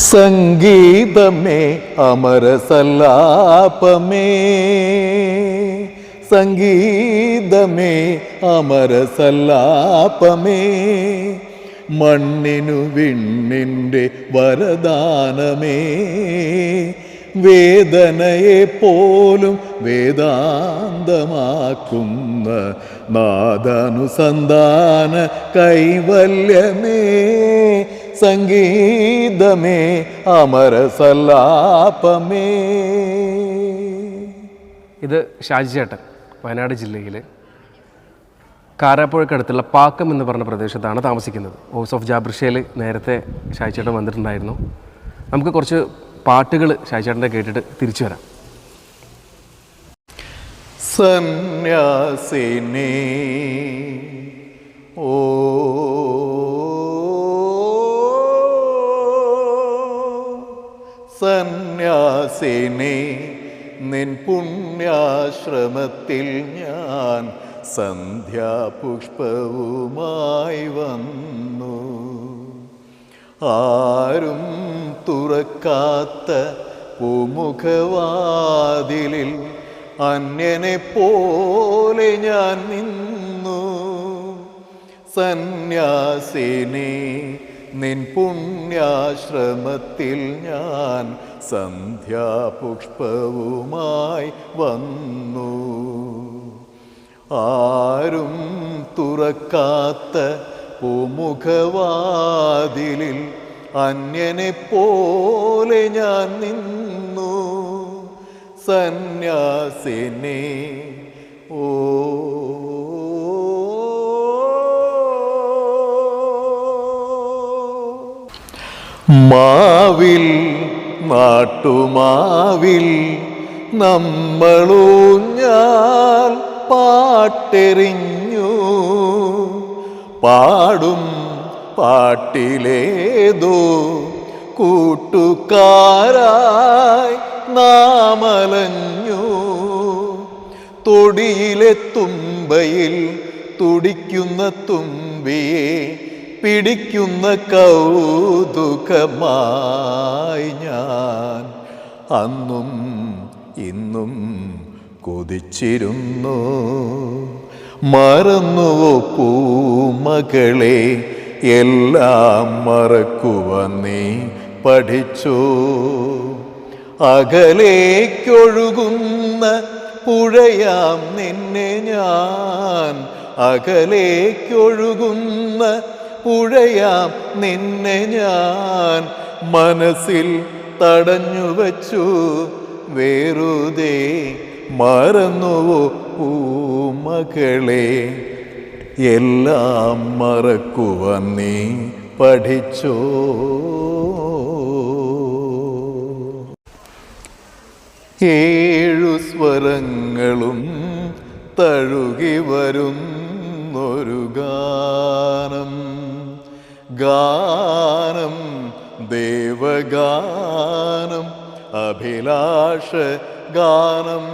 സംഗീതമേ അമരസല്ലാപമേ, സംഗീതമേ അമരസല്ലാപമേ, മണ്ണിനു വിണ്ണിൻ്റെ വരദാനമേ, വേദനയെ പോലും വേദാന്തമാക്കുന്ന നാദാനുസന്ധാന കൈവല്യമേ, സംഗീതമേ അമരസല്ലാപമേ. ഇത് ഷാജി ചേട്ടൻ വയനാട് ജില്ലയിൽ കാരാപ്പുഴക്കടുത്തുള്ള പാക്കം എന്ന് പറഞ്ഞ പ്രദേശത്താണ് താമസിക്കുന്നത്. ഹൗസ് ഓഫ് ജാബ്രിഷയിൽ നേരത്തെ ഷാജി ചേട്ടൻ വന്നിട്ടുണ്ടായിരുന്നു. നമുക്ക് കുറച്ച് പാട്ടുകൾ ഷാജി ചേട്ടൻ്റെ കേട്ടിട്ട് തിരിച്ചു വരാം. സന്യാസിനി ഓ സന്യാസിനി, നിൻ പുണ്യാശ്രമത്തിൽ ഞാൻ സന്ധ്യാപുഷ്പവുമായി വന്നു. ആരും തുറക്കാത്ത പൂമുഖവാതിലിൽ അന്യനെ പോലെ ഞാൻ നിന്നു. സന്യാസിനി, നിൻ പുണ്യാശ്രമത്തിൽ ഞാൻ സന്ധ്യാപുഷ്പവുമായി വന്നു. ആരും തുറക്കാത്ത പൂമുഖവാതിലിൽ അന്യനെ പോലെ ഞാൻ നിന്നു. സന്യാസിനി ഓ മാവിൽ നാട്ടുമാവിൽ നമ്മളൂഞ്ഞാൽ പാട്ടെറിഞ്ഞു. പാടും പാട്ടിലേതോ കൂട്ടുകാരായി നാമലഞ്ഞു. തൊടിയിലെ തുമ്പയിൽ തുടിക്കുന്ന തുമ്പിയെ പിടിക്കുന്ന കൗതുകമായി ഞാൻ അന്നും ഇന്നും കൊതിച്ചിരുന്നു. മറന്നുവോ പൂമകളെ, എല്ലാം മറക്കുവാൻ നീ പഠിച്ചോ? അകലേക്കൊഴുകുന്ന പുഴയാം നിന്നെ ഞാൻ, അകലേക്കൊഴുകുന്ന പുഴയാം നിന്നെ ഞാൻ മനസ്സിൽ തടഞ്ഞു വച്ചു വെറുതെ. മറന്നുവോ പൂമകളെ, എല്ലാം മറക്കുവാൻ നീ പഠിച്ചോ? ഏഴു സ്വരങ്ങളും തഴുകി വരുന്നൊരു ഗാനം, ഗാനം ദേവഗാനം, അഭിലാഷ ഗാനം.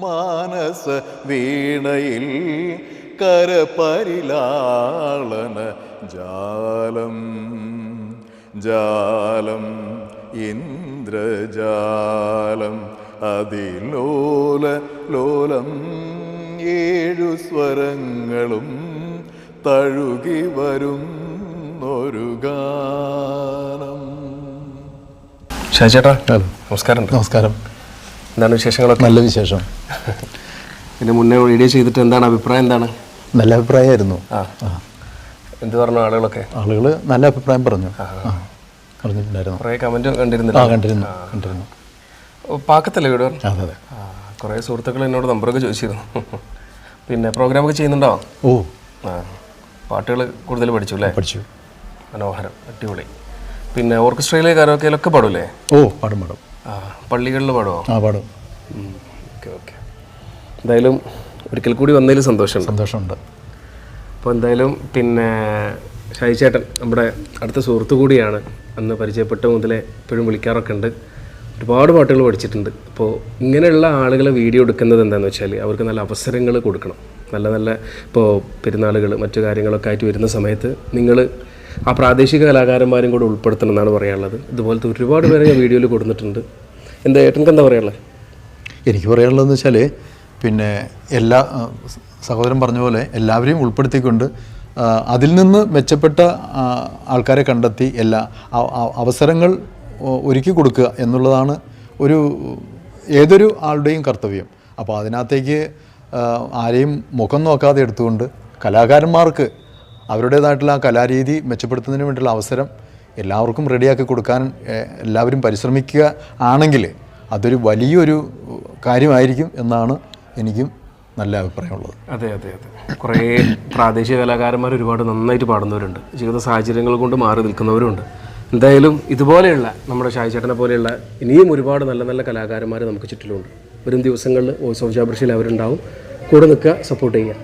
മാനസ വീണയിൽ കരപരിലാളന ജാലം, ജാലം ഇന്ദ്രജാലം, അതിലോല ലോലം. ഏഴു സ്വരങ്ങളും തഴുകി വരുന്നൊരു ഗാനം. ഷാജി ചേട്ടാ, നമസ്കാരം. നമസ്കാരം. എന്താണ് വിശേഷങ്ങളൊക്കെ? നല്ല വിശേഷം. പിന്നെ മുന്നേ വീഡിയോ ചെയ്തിട്ട് എന്താണ് അഭിപ്രായം? എന്താണ്? നല്ല അഭിപ്രായമായിരുന്നു. എന്ത് പറഞ്ഞു ആളുകളൊക്കെ? ആളുകൾ നല്ല അഭിപ്രായം പറഞ്ഞിട്ടുണ്ടായിരുന്നു. കുറേ കമൻറ്റ് കണ്ടിരുന്നില്ല? കണ്ടിരുന്നു. പാക്കത്തല്ലേ വീട്? അതെ അതെ. കുറേ സുഹൃത്തുക്കൾ എന്നോട് നമ്പറൊക്കെ ചോദിച്ചിരുന്നു. പിന്നെ പ്രോഗ്രാമൊക്കെ ചെയ്യുന്നുണ്ടോ? ഓ, പാട്ടുകൾ കൂടുതൽ പഠിച്ചു അല്ലേ? പഠിച്ചു. മനോഹരം, അടിപൊളി. പിന്നെ ഓർക്കസ്ട്രയിലെ കരോക്കയിലൊക്കെ പാടുമല്ലേ? ഓ, പാടും. പള്ളികളിൽ പാടുമോ? പാടും. Okay okay. എന്തായാലും ഒരിക്കൽ കൂടി വന്നതിൽ സന്തോഷമുണ്ട്. അപ്പോൾ എന്തായാലും പിന്നെ ഷാജി ചേട്ടൻ നമ്മുടെ അടുത്ത സുഹൃത്തു കൂടിയാണ്. അന്ന് പരിചയപ്പെട്ട മുതലേ എപ്പോഴും വിളിക്കാറൊക്കെ ഉണ്ട്. ഒരുപാട് പാട്ടുകൾ പഠിച്ചിട്ടുണ്ട്. അപ്പോൾ ഇങ്ങനെയുള്ള ആളുകളെ വീഡിയോ എടുക്കുന്നത് എന്താണെന്ന് വെച്ചാൽ അവർക്ക് നല്ല അവസരങ്ങൾ കൊടുക്കണം. നല്ല നല്ല ഇപ്പോൾ പെരുന്നാളുകൾ മറ്റു കാര്യങ്ങളൊക്കെ ആയിട്ട് വരുന്ന സമയത്ത് നിങ്ങൾ ആ പ്രാദേശിക കലാകാരന്മാരും കൂടെ ഉൾപ്പെടുത്തണം എന്നാണ് പറയാനുള്ളത്. ഇതുപോലത്തെ ഒരുപാട് പേരെ ഞാൻ വീഡിയോയിൽ കൊടുത്തിട്ടുണ്ട്. എന്താ ഏട്ടൻക്ക് എന്താ പറയാനുള്ളത്? എനിക്ക് പറയാനുള്ളതെന്ന് വെച്ചാൽ പിന്നെ എല്ലാ സഹോദരൻ പറഞ്ഞ പോലെ എല്ലാവരെയും ഉൾപ്പെടുത്തിക്കൊണ്ട് അതിൽ നിന്ന് മെച്ചപ്പെട്ട ആൾക്കാരെ കണ്ടെത്തി എല്ലാ അവസരങ്ങൾ ഒരുക്കി കൊടുക്കുക എന്നുള്ളതാണ് ഏതൊരു ആളുടെയും കർത്തവ്യം. അപ്പോൾ അതിനകത്തേക്ക് ആരെയും മുഖം നോക്കാതെ എടുത്തുകൊണ്ട് കലാകാരന്മാർക്ക് അവരുടേതായിട്ടുള്ള ആ കലാരീതി മെച്ചപ്പെടുത്തുന്നതിന് വേണ്ടിയുള്ള അവസരം എല്ലാവർക്കും റെഡിയാക്കി കൊടുക്കാൻ എല്ലാവരും പരിശ്രമിക്കുക ആണെങ്കിൽ അതൊരു വലിയൊരു കാര്യമായിരിക്കും എന്നാണ് എനിക്കും നല്ല അഭിപ്രായമുള്ളത്. അതെ അതെ അതെ, കുറേ പ്രാദേശിക കലാകാരന്മാർ ഒരുപാട് നന്നായിട്ട് പാടുന്നവരുണ്ട്, ജീവിത സാഹചര്യങ്ങൾ കൊണ്ട് മാറി നിൽക്കുന്നവരുണ്ട്. എന്തായാലും ഇതുപോലെയുള്ള നമ്മുടെ ഷാജി ചേട്ടനെ പോലെയുള്ള ഇനിയും ഒരുപാട് നല്ല നല്ല കലാകാരന്മാർ നമുക്ക് ചുറ്റിലുണ്ട്. വരും ദിവസങ്ങളിൽ വോയിസ് ഓഫ് ജാബർഷിൽ അവരുണ്ടാവും. കൂടെ നിൽക്കുക, സപ്പോർട്ട് ചെയ്യുക.